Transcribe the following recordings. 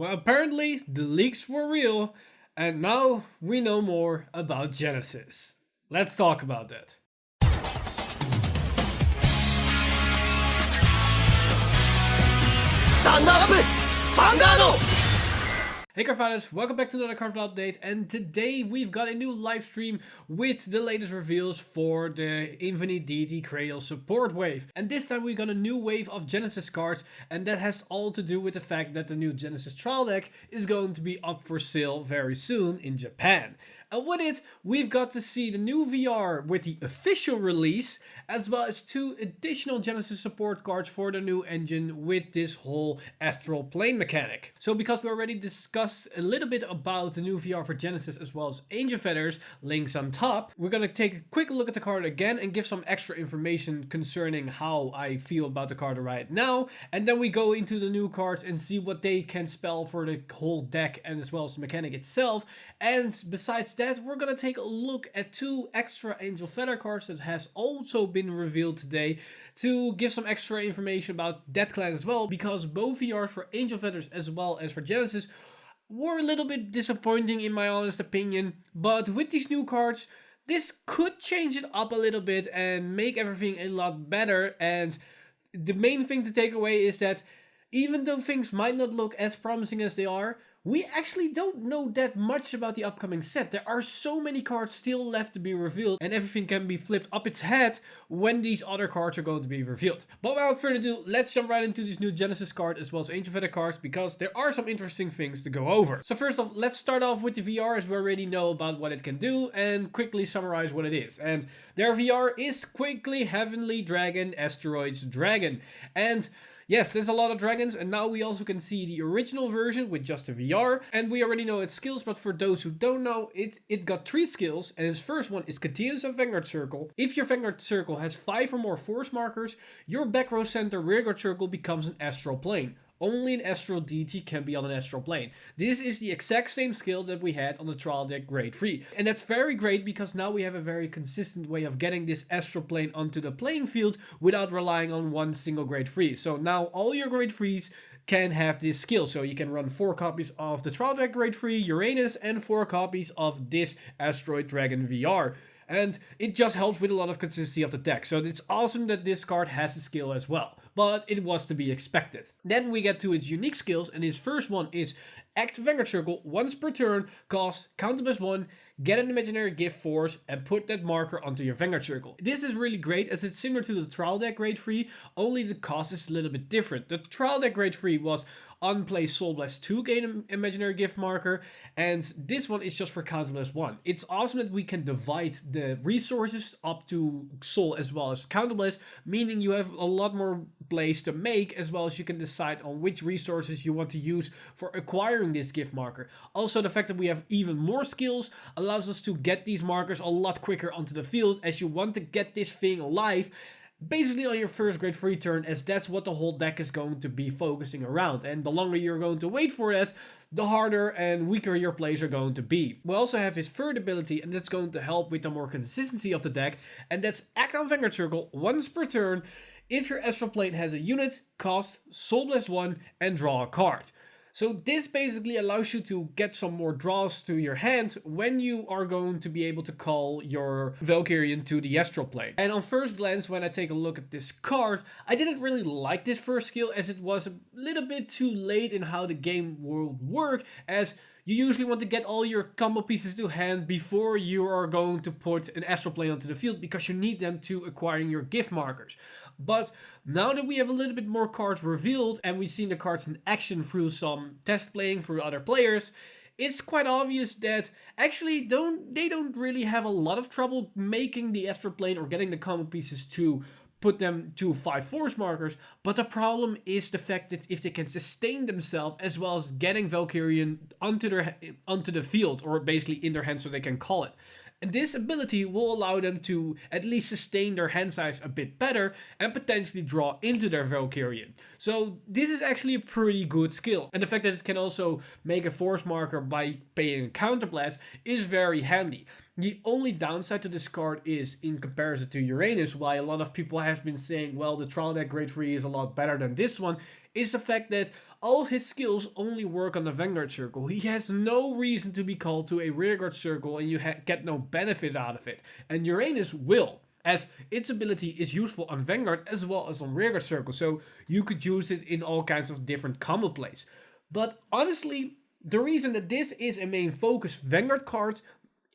Well, apparently the leaks were real, and now we know more about Genesis. Let's talk about that. Stand up! Vanguard! Hey Cardfighters, welcome back to another Cardfight update, and today we've got a new live stream with the latest reveals for the Infinite Deity Cradle support wave. And this time we got a new wave of Genesis cards, and that has all to do with the fact that the new Genesis trial deck is going to be up for sale very soon in Japan. And with it, we've got to see the new VR with the official release, as well as 2 additional Genesis support cards for the new engine with this whole astral plane mechanic. So because we already discussed a little bit about the new VR for Genesis as well as Angel Feathers, links on top, we're gonna take a quick look at the card again and give some extra information concerning how I feel about the card right now. And then we go into the new cards and see what they can spell for the whole deck and as well as the mechanic itself. And besides that, we're gonna take a look at 2 extra Angel Feather cards that has also been revealed today to give some extra information about that clan as well, because both VRs for Angel Feathers as well as for Genesis were a little bit disappointing in my honest opinion. But with these new cards, this could change it up a little bit and make everything a lot better. And the main thing to take away is that even though things might not look as promising as they are, we actually don't know that much about the upcoming set. There are so many cards still left to be revealed, and everything can be flipped up its head when these other cards are going to be revealed. But without further ado, let's jump right into this new Genesis card as well as Angel Feather cards, because there are some interesting things to go over. So first off, let's start off with the VR, as we already know about what it can do, and quickly summarize what it is. And their VR is quickly Heavenly Dragon, Astraios Dragon. And yes, there's a lot of dragons, and now we also can see the original version with just a VR, and we already know its skills, but for those who don't know, it got 3 skills, and its first one is Continuous and Vanguard Circle. If your Vanguard Circle has 5 or more force markers, your back row center rearguard circle becomes an astral plane. Only an astral deity can be on an astral plane. This is the exact same skill that we had on the trial deck grade 3. And that's very great because now we have a very consistent way of getting this astral plane onto the playing field without relying on one single grade 3. So now all your grade 3s can have this skill. So you can run 4 copies of the trial deck grade 3 Uranus and 4 copies of this Astraios Dragon VR. And it just helps with a lot of consistency of the deck. So it's awesome that this card has a skill as well. But it was to be expected. Then we get to its unique skills, and his first one is Active Vanguard Circle once per turn, cost, count them as 1, get an imaginary gift force, and put that marker onto your Vanguard Circle. This is really great as it's similar to the trial deck grade 3, only the cost is a little bit different. The trial deck grade 3 was unplay Soul Blast 2, gain an imaginary gift marker, and this one is just for count as 1. It's awesome that we can divide the resources up to Soul as well as Counterblast, meaning you have a lot more plays to make, as well as you can decide on which resources you want to use for acquiring this gift marker. Also, the fact that we have even more skills allows us to get these markers a lot quicker onto the field, as you want to get this thing alive basically on your first grade 3 turn, as that's what the whole deck is going to be focusing around. And the longer you're going to wait for that, the harder and weaker your plays are going to be. We also have his third ability, and that's going to help with the more consistency of the deck, and that's Act on Vanguard Circle once per turn if your astral plane has a unit, cost, Soul Blast 1, and draw a card. So this basically allows you to get some more draws to your hand when you are going to be able to call your Valkyrian to the astral plane. And on first glance, when I take a look at this card, I didn't really like this first skill, as it was a little bit too late in how the game will work, as you usually want to get all your combo pieces to hand before you are going to put an astral plane onto the field, because you need them to acquiring your gift markers. But now that we have a little bit more cards revealed and we've seen the cards in action through some test playing through other players, it's quite obvious that actually they don't really have a lot of trouble making the astral plane or getting the combo pieces to put them to 5 force markers, but the problem is the fact that if they can sustain themselves as well as getting Valkyrian onto the field, or basically in their hand so they can call it. And this ability will allow them to at least sustain their hand size a bit better and potentially draw into their Valkyrian. So this is actually a pretty good skill. And the fact that it can also make a force marker by paying a counterblast is very handy. The only downside to this card is, in comparison to Uranus, why a lot of people have been saying, well, the trial deck grade 3 is a lot better than this one, is the fact that all his skills only work on the Vanguard circle. He has no reason to be called to a rearguard circle and you get no benefit out of it. And Uranus will, as its ability is useful on Vanguard as well as on rearguard circle, so you could use it in all kinds of different combo plays. But honestly, the reason that this is a main focus Vanguard card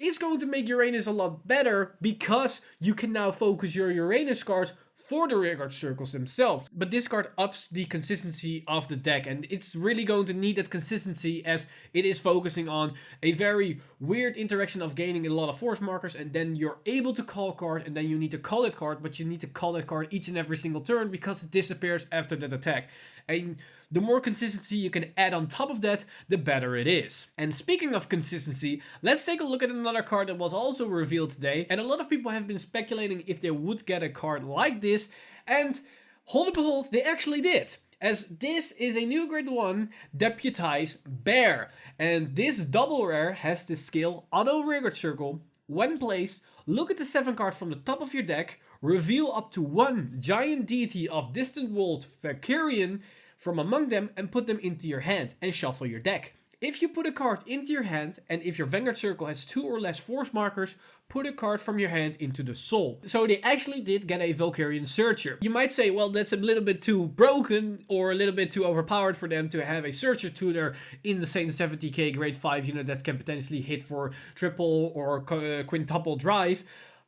is going to make Uranus a lot better because you can now focus your Uranus cards for the rearguard circles themselves. But this card ups the consistency of the deck, and it's really going to need that consistency as it is focusing on a very weird interaction of gaining a lot of force markers, and then you're able to call a card, and then you need to call that card, but you need to call that card each and every single turn because it disappears after that attack. And the more consistency you can add on top of that, the better it is. And speaking of consistency, let's take a look at another card that was also revealed today. And a lot of people have been speculating if they would get a card like this. And hold and behold, they actually did. As this is a new grade 1 Deputize Bear. And this double rare has the skill Auto Rearguard Circle. When placed, look at the 7 cards from the top of your deck, reveal up to 1 giant deity of distant world Valkyrian from among them and put them into your hand and shuffle your deck. If you put a card into your hand and if your Vanguard circle has 2 or less force markers, put a card from your hand into the soul. So they actually did get a Valkyrian Searcher. You might say, well, that's a little bit too broken or a little bit too overpowered for them to have a Searcher tutor in the same 70k grade 5 unit that can potentially hit for triple or quintuple drive.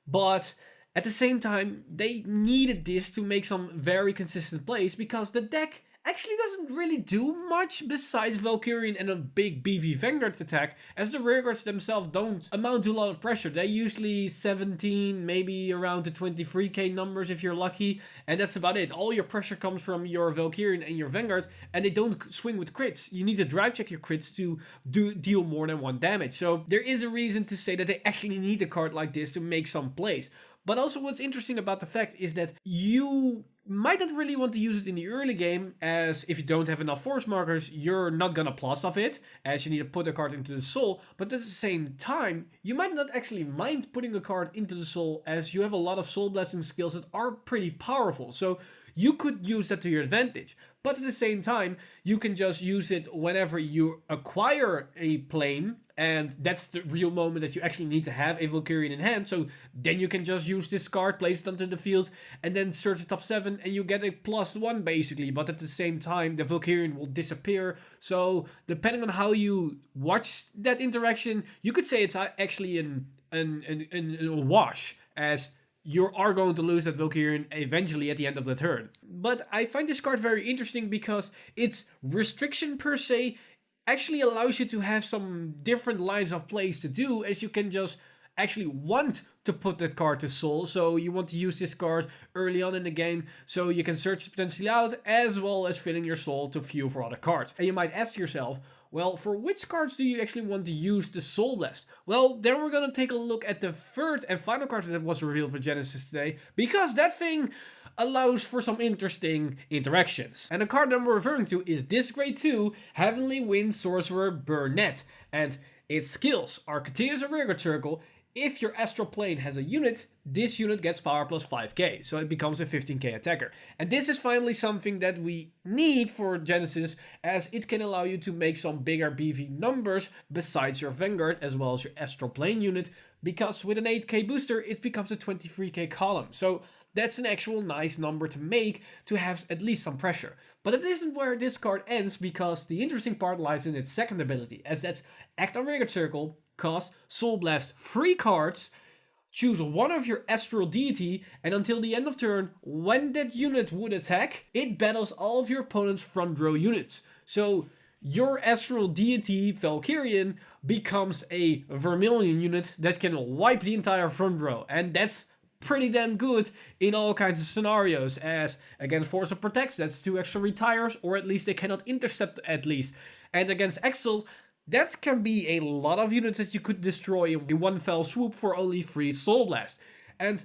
But at the same time, they needed this to make some very consistent plays because the deck actually doesn't really do much besides Valkyrian and a big BV Vanguard attack, as the rearguards themselves don't amount to a lot of pressure. They're usually 17, maybe around the 23k numbers if you're lucky, and that's about it. All your pressure comes from your Valkyrian and your Vanguard, and they don't swing with crits. You need to drive check your crits to deal more than 1 damage. So there is a reason to say that they actually need a card like this to make some plays. But also what's interesting about the fact is that you might not really want to use it in the early game, as if you don't have enough force markers, you're not gonna plus off it, as you need to put a card into the soul. But at the same time, you might not actually mind putting a card into the soul, as you have a lot of soul blasting skills that are pretty powerful. So you could use that to your advantage. But at the same time, you can just use it whenever you acquire a plane, and that's the real moment that you actually need to have a Valkyrian in hand. So then you can just use this card, place it onto the field, and then search the top 7, and you get a +1 basically. But at the same time, the Valkyrian will disappear. So depending on how you watch that interaction, you could say it's actually a wash, as you are going to lose that Valkyrian eventually at the end of the turn. But I find this card very interesting because its restriction per se actually allows you to have some different lines of plays to do, as you can just actually want to put that card to soul. So you want to use this card early on in the game so you can search it potentially out, as well as filling your soul to fuel for other cards. And you might ask yourself, well, for which cards do you actually want to use the Soul Blast? Well, then we're gonna take a look at the third and final card that was revealed for Genesis today, because that thing allows for some interesting interactions. And the card that I'm referring to is this grade 2 Heavenly Wind Sorcerer Burnett, and its skills are continuous rearguard circle. If your astral plane has a unit, this unit gets power plus 5k, so it becomes a 15k attacker. And this is finally something that we need for Genesis, as it can allow you to make some bigger BV numbers besides your Vanguard as well as your astral plane unit, because with an 8k booster it becomes a 23k column. So that's an actual nice number to make to have at least some pressure. But it isn't where this card ends, because the interesting part lies in its second ability, as that's Act on Rearguard Circle, cost Soul Blast 3 cards, choose one of your astral deity, and until the end of turn, when that unit would attack, it battles all of your opponent's front row units. So your astral deity Valkyrian becomes a Vermilion unit that can wipe the entire front row, and that's pretty damn good in all kinds of scenarios, as against Force of Protects, that's 2 extra retires, or at least they cannot intercept at least. And against Exile, that can be a lot of units that you could destroy in one fell swoop for only 3 Soul Blast. And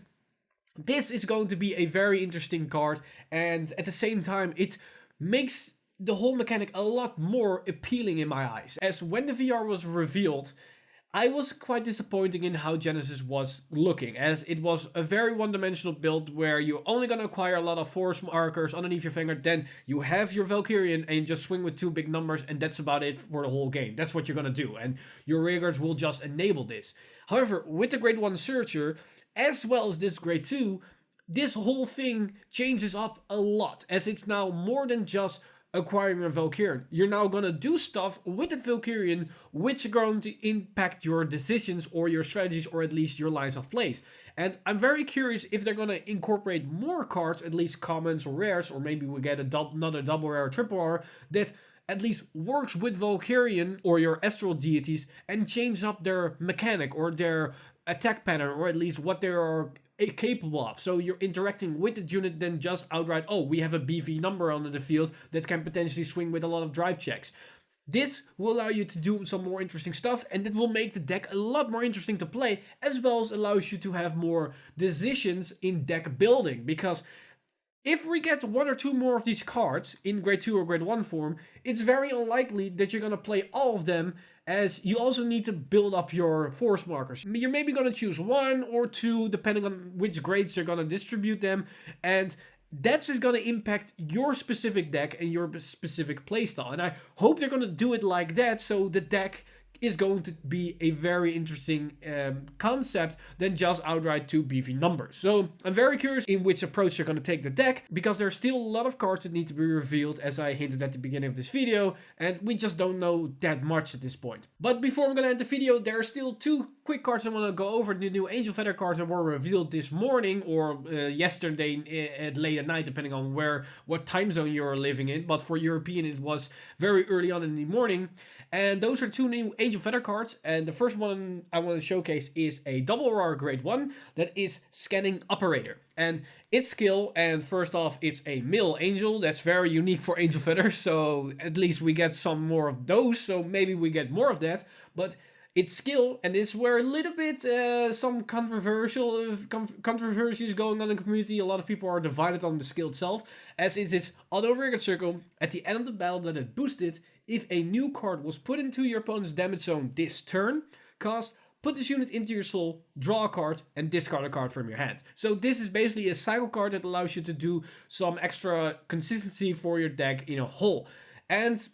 this is going to be a very interesting card, and at the same time it makes the whole mechanic a lot more appealing in my eyes. As when the VR was revealed, I was quite disappointed in how Genesis was looking, as it was a very one-dimensional build where you're only going to acquire a lot of force markers underneath your Vanguard, then you have your Valkyrian and you just swing with 2 big numbers, and that's about it for the whole game. That's what you're going to do, and your rearguards will just enable this. However, with the Grade 1 Searcher, as well as this Grade 2, this whole thing changes up a lot, as it's now more than just acquiring a Valkyrian. You're now gonna do stuff with that Valkyrian which are going to impact your decisions or your strategies, or at least your lines of plays. And I'm very curious if they're gonna incorporate more cards, at least commons or rares, or maybe we get another double rare or triple rare that at least works with Valkyrian or your astral deities and change up their mechanic or their attack pattern, or at least what they are capable of. So you're interacting with the unit than just outright, oh, we have a BV number on the field that can potentially swing with a lot of drive checks. This will allow you to do some more interesting stuff, and it will make the deck a lot more interesting to play, as well as allows you to have more decisions in deck building, because if we get 1 or 2 more of these cards in Grade 2 or Grade 1 form, it's very unlikely that you're going to play all of them, as you also need to build up your force markers. You're maybe going to choose 1 or 2 depending on which grades you're going to distribute them, and that's just going to impact your specific deck and your specific playstyle. And I hope they're going to do it like that, so the deck is going to be a very interesting concept than just outright 2 BV numbers. So I'm very curious in which approach they're going to take the deck, because there's still a lot of cards that need to be revealed, as I hinted at the beginning of this video, and we just don't know that much at this point. But before I'm going to end the video, there are still 2 quick cards I want to go over. The new Angel Feather cards that were revealed this morning, or yesterday at late at night, depending on what time zone you're living in. But for European, it was very early on in the morning. And those are 2 new Angel Feather cards, and the first one I want to showcase is a double rare Grade 1 that is Scanning Operator. And its skill, and first off, it's a male angel. That's very unique for Angel Feather, so at least we get some more of those, so maybe we get more of that. But its skill, and this where a little bit some controversies going on in the community. A lot of people are divided on the skill itself, as it is auto rearguard circle. At the end of the battle that it boosted, if a new card was put into your opponent's damage zone this turn, put this unit into your soul, draw a card, and discard a card from your hand. So this is basically a cycle card that allows you to do some extra consistency for your deck in a whole. And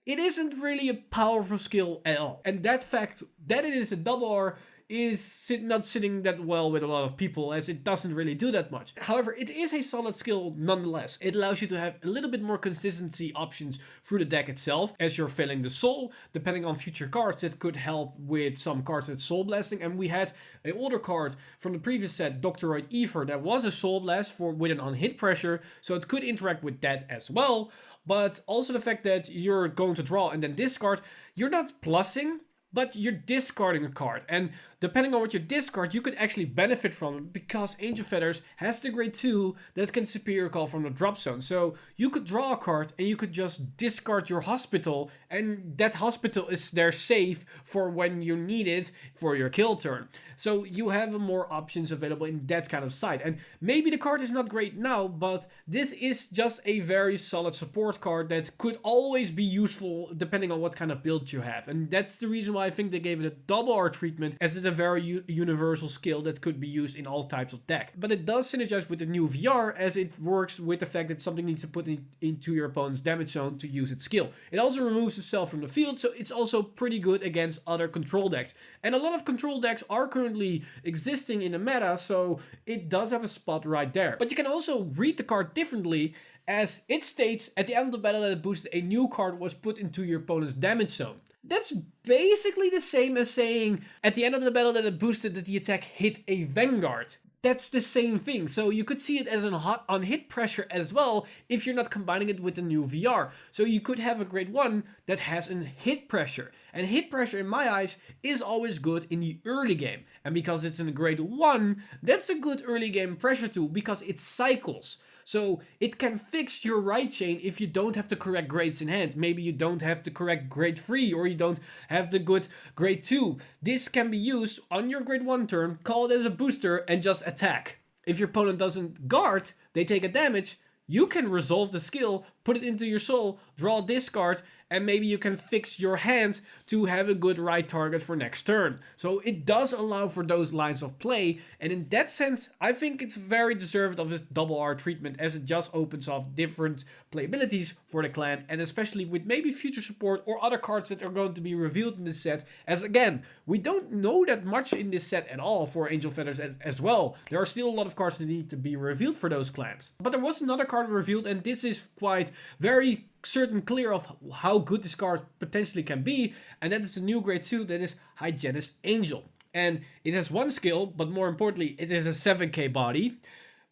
it isn't really a powerful skill at all. And that fact that it is a double R is not sitting that well with a lot of people, as it doesn't really do that much. However, it is a solid skill nonetheless. It allows you to have a little bit more consistency options through the deck itself, as you're filling the soul, depending on future cards that could help with some cards that's soul blasting. And we had an older card from the previous set, Doctoroid Ether, that was a soul blast with an on-hit pressure, so it could interact with that as well. But also the fact that you're going to draw and then discard, you're not plussing, but you're discarding a card. And depending on what you discard, you could actually benefit from it, because Angel Feathers has the Grade 2 that can superior call from the drop zone. So you could draw a card and you could just discard your hospital, and that hospital is there safe for when you need it for your kill turn. So you have more options available in that kind of side. And maybe the card is not great now, but this is just a very solid support card that could always be useful depending on what kind of build you have. And that's the reason why I think they gave it a double R treatment, as it's a very universal skill that could be used in all types of deck. But it does synergize with the new VR, as it works with the fact that something needs to put into your opponent's damage zone to use its skill. It also removes itself from the field, so it's also pretty good against other control decks. And a lot of control decks are currently existing in the meta, so it does have a spot right there. But you can also read the card differently, as it states at the end of the battle that it boosted, a new card was put into your opponent's damage zone. That's basically the same as saying at the end of the battle that it boosted that the attack hit a Vanguard. That's the same thing. So you could see it as an on-hit pressure as well if you're not combining it with the new VR. So you could have a Grade 1 that has a hit pressure. And hit pressure, in my eyes, is always good in the early game. And because it's in a Grade 1, that's a good early game pressure tool, because it cycles. So it can fix your right chain if you don't have to correct grades in hand. Maybe you don't have to correct Grade 3, or you don't have the good Grade 2. This can be used on your Grade 1 turn, call it as a booster, and just attack. If your opponent doesn't guard, they take a damage, you can resolve the skill, put it into your soul, draw a discard, and maybe you can fix your hand to have a good right target for next turn. So it does allow for those lines of play, and in that sense, I think it's very deserved of this double R treatment, as it just opens off different playabilities for the clan, and especially with maybe future support or other cards that are going to be revealed in this set, as again, we don't know that much in this set at all for Angel Feathers as well. There are still a lot of cards that need to be revealed for those clans. But there was another card revealed, and this is quite very certain clear of how good this card potentially can be, and that is the new grade 2, that is Hygienist Angel. And it has one skill, but more importantly, it is a 7k body.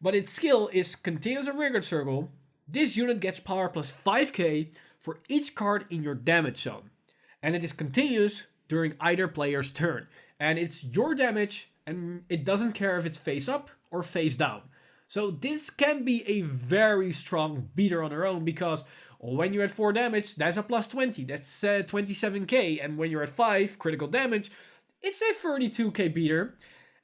But its skill is continuous a Vanguard circle. This unit gets power plus 5k for each card in your damage zone. And it is continuous during either player's turn. And it's your damage, and it doesn't care if it's face up or face down. So this can be a very strong beater on their own, because when you're at 4 damage, that's a plus 20. That's 27k. And when you're at 5 critical damage, it's a 32k beater.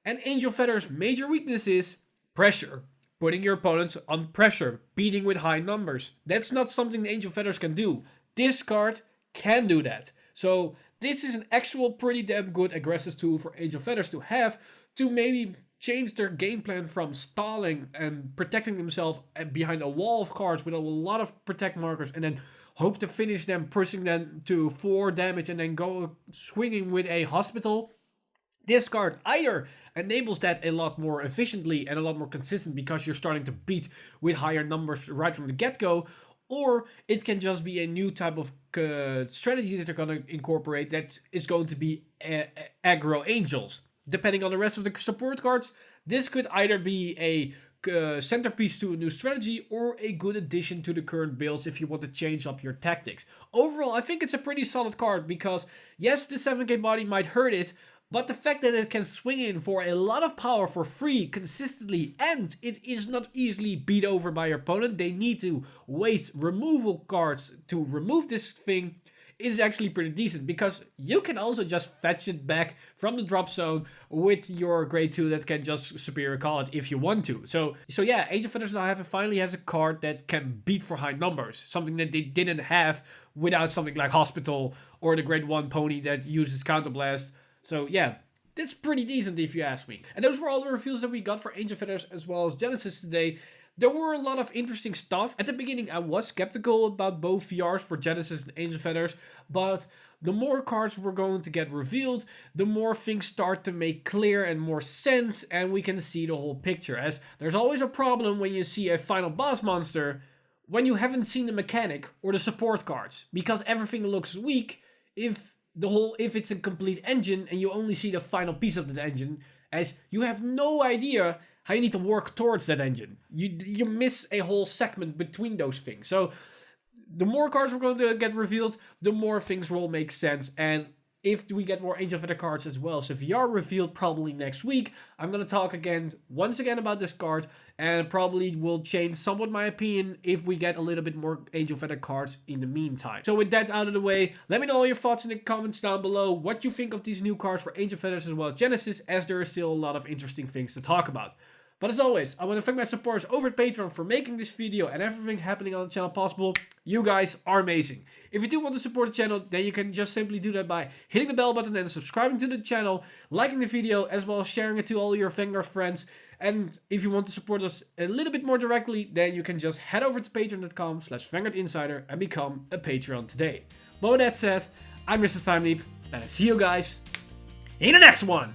And Angel Feather's major weakness is pressure. Putting your opponents on pressure. Beating with high numbers. That's not something the Angel Feathers can do. This card can do that. So this is an actual pretty damn good aggressive tool for Angel Feathers to have, to maybe change their game plan from stalling and protecting themselves behind a wall of cards with a lot of protect markers, and then hope to finish them, pushing them to 4 damage and then go swinging with a hospital. This card either enables that a lot more efficiently and a lot more consistent, because you're starting to beat with higher numbers right from the get-go, or it can just be a new type of strategy that they're going to incorporate that is going to be aggro angels. Depending on the rest of the support cards, this could either be a centerpiece to a new strategy or a good addition to the current builds if you want to change up your tactics. Overall, I think it's a pretty solid card, because yes, the 7k body might hurt it, but the fact that it can swing in for a lot of power for free consistently, and it is not easily beat over by your opponent, they need to waste removal cards to remove this thing, is actually pretty decent, because you can also just fetch it back from the drop zone with your grade 2 that can just superior call it if you want to. So yeah, Angel Feathers now finally has a card that can beat for high numbers, something that they didn't have without something like Hospital or the grade 1 pony that uses Counterblast. So yeah, that's pretty decent if you ask me. And those were all the reveals that we got for Angel Feathers as well as Genesis today. There were a lot of interesting stuff. At the beginning, I was skeptical about both VRs for Genesis and Angel Feathers, but the more cards were going to get revealed, the more things start to make clear and more sense, and we can see the whole picture. As there's always a problem when you see a final boss monster when you haven't seen the mechanic or the support cards, because everything looks weak if it's a complete engine and you only see the final piece of the engine, as you have no idea how you need to work towards that engine. You miss a whole segment between those things. So the more cards we're going to get revealed, the more things will make sense. And if we get more Angel Feather cards as well. So VR revealed probably next week. I'm going to talk once again about this card, and probably will change somewhat my opinion if we get a little bit more Angel Feather cards in the meantime. So with that out of the way, let me know all your thoughts in the comments down below, what you think of these new cards for Angel Feathers as well as Genesis, as there is still a lot of interesting things to talk about. But as always, I want to thank my supporters over at Patreon for making this video and everything happening on the channel possible. You guys are amazing. If you do want to support the channel, then you can just simply do that by hitting the bell button and subscribing to the channel, liking the video, as well as sharing it to all your Vanguard friends. And if you want to support us a little bit more directly, then you can just head over to patreon.com/VanguardInsider and become a Patreon today. But with that said, I'm Mr. Time Leap, and I see you guys in the next one.